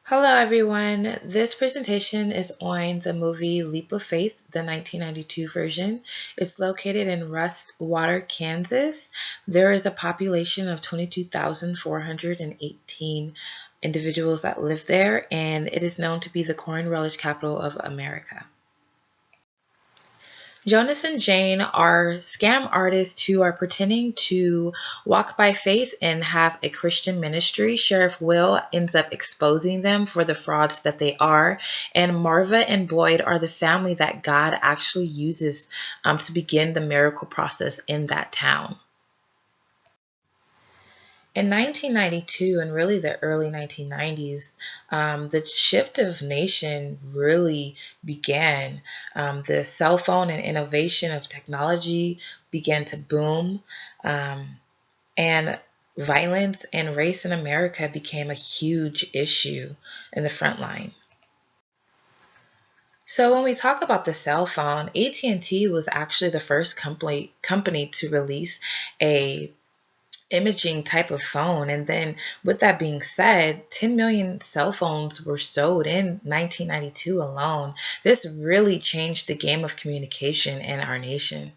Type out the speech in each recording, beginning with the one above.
Hello everyone, this presentation is on the movie Leap of Faith, the 1992 version. It's located in Rustwater, Kansas. There is a population of 22,418 individuals that live there, and it is known to be the corn relish capital of America. Jonas and Jane are scam artists who are pretending to walk by faith and have a Christian ministry. Sheriff Will ends up exposing them for the frauds that they are. And Marva and Boyd are the family that God actually uses to begin the miracle process in that town. In 1992 and really the early 1990s, the shift of nation really began. The cell phone and innovation of technology began to boom, and violence and race in America became a huge issue in the front line. So when we talk about the cell phone, AT&T was actually the first company to release a imaging type of phone. And then with that being said, 10 million cell phones were sold in 1992 alone. This really changed the game of communication in our nation.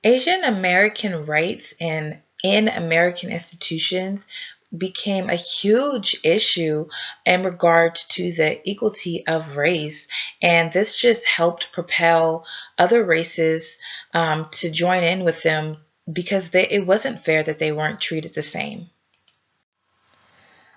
Asian American rights in American institutions became a huge issue in regards to the equality of race, and this just helped propel other races to join in with them because it wasn't fair that they weren't treated the same.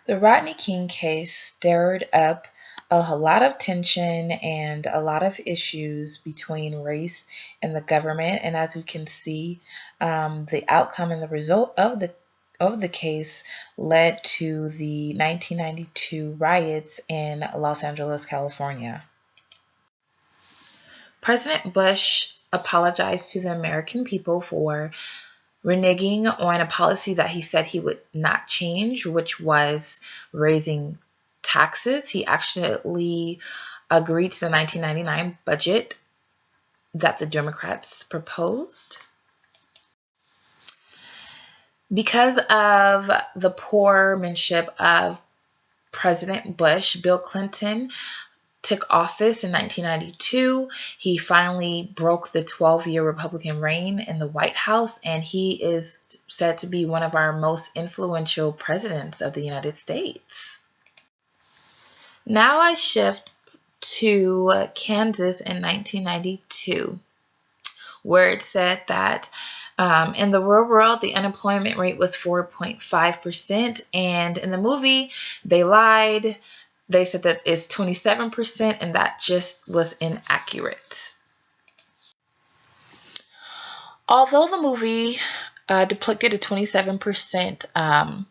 The Rodney King case stirred up a lot of tension and a lot of issues between race and the government, and as we can see, the outcome and the result of the case led to the 1992 riots in Los Angeles, California. President Bush apologized to the American people for reneging on a policy that he said he would not change, which was raising taxes. He actually agreed to the 1999 budget that the Democrats proposed. Because of the poormanship of President Bush, Bill Clinton took office in 1992. He finally broke the 12-year Republican reign in the White House, and he is said to be one of our most influential presidents of the United States. Now I shift to Kansas in 1992, where it said that in the real world, the unemployment rate was 4.5%, and in the movie, they lied. They said that it's 27%, and that just was inaccurate. Although the movie depicted a 27%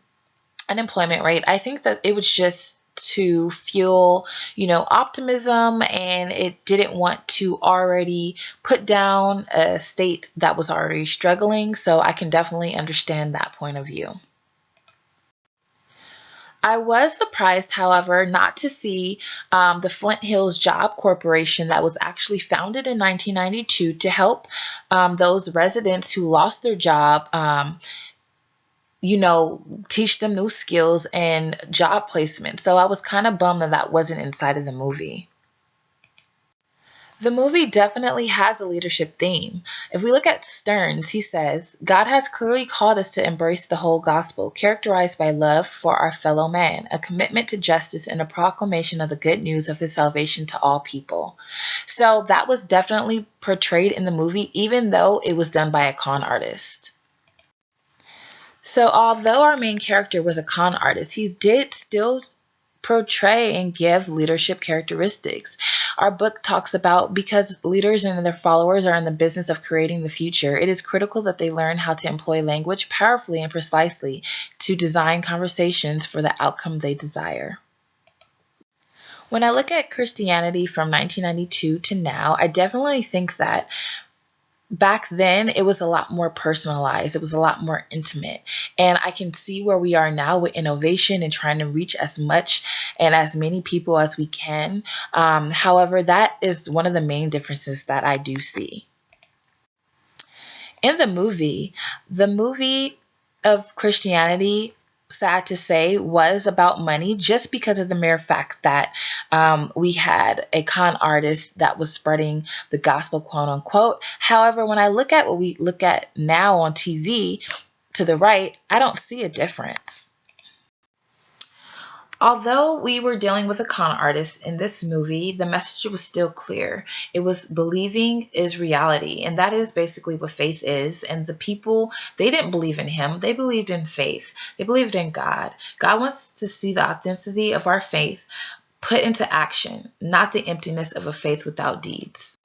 unemployment rate, I think that it was just to fuel, optimism, and it didn't want to already put down a state that was already struggling. So I can definitely understand that point of view. I was surprised, however, not to see the Flint Hills Job Corporation that was actually founded in 1992 to help those residents who lost their job, teach them new skills and job placement. So I was kind of bummed that that wasn't inside of the movie. The movie definitely has a leadership theme. If we look at Stearns, he says, God has clearly called us to embrace the whole gospel, characterized by love for our fellow man, a commitment to justice, and a proclamation of the good news of his salvation to all people. So that was definitely portrayed in the movie, even though it was done by a con artist. So although our main character was a con artist, he did still portray and give leadership characteristics. Our book talks about because leaders and their followers are in the business of creating the future, it is critical that they learn how to employ language powerfully and precisely to design conversations for the outcome they desire. When I look at Christianity from 1992 to now, I definitely think that back then, it was a lot more personalized. It was a lot more intimate. And I can see where we are now with innovation and trying to reach as much and as many people as we can. However, that is one of the main differences that I do see. In the movie of Christianity sad to say, was about money, just because of the mere fact that we had a con artist that was spreading the gospel, quote unquote. However, when I look at what we look at now on TV to the right, I don't see a difference. Although we were dealing with a con artist in this movie, the message was still clear. It was believing is reality, and that is basically what faith is. And the people, they didn't believe in him. They believed in faith. They believed in God. God wants to see the authenticity of our faith put into action, not the emptiness of a faith without deeds.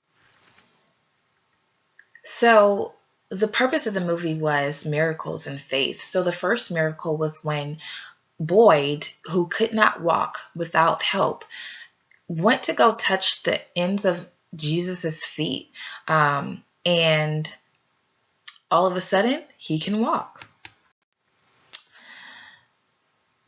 So the purpose of the movie was miracles and faith. So the first miracle was when Boyd, who could not walk without help, went to go touch the ends of Jesus's feet, and all of a sudden he can walk.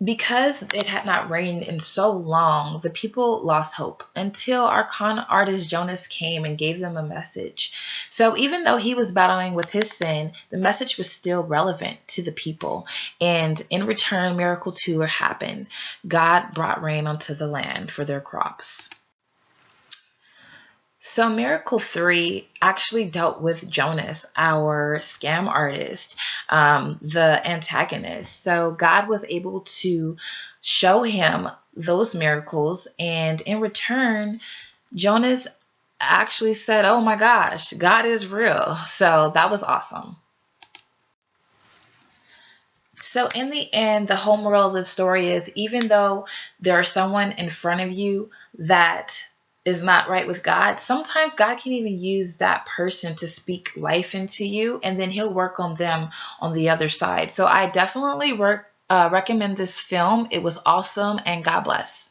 Because it had not rained in so long, the people lost hope until our con artist Jonas came and gave them a message. So even though he was battling with his sin, the message was still relevant to the people. And in return, miracle 2 happened. God brought rain onto the land for their crops. So Miracle 3 actually dealt with Jonas, our scam artist, the antagonist. So God was able to show him those miracles, and in return, Jonas actually said, "Oh my gosh, God is real." So that was awesome. So in the end, the whole moral of the story is, even though there's someone in front of you that is not right with God, sometimes God can even use that person to speak life into you, and then he'll work on them on the other side. So I definitely recommend this film. It was awesome, and God bless.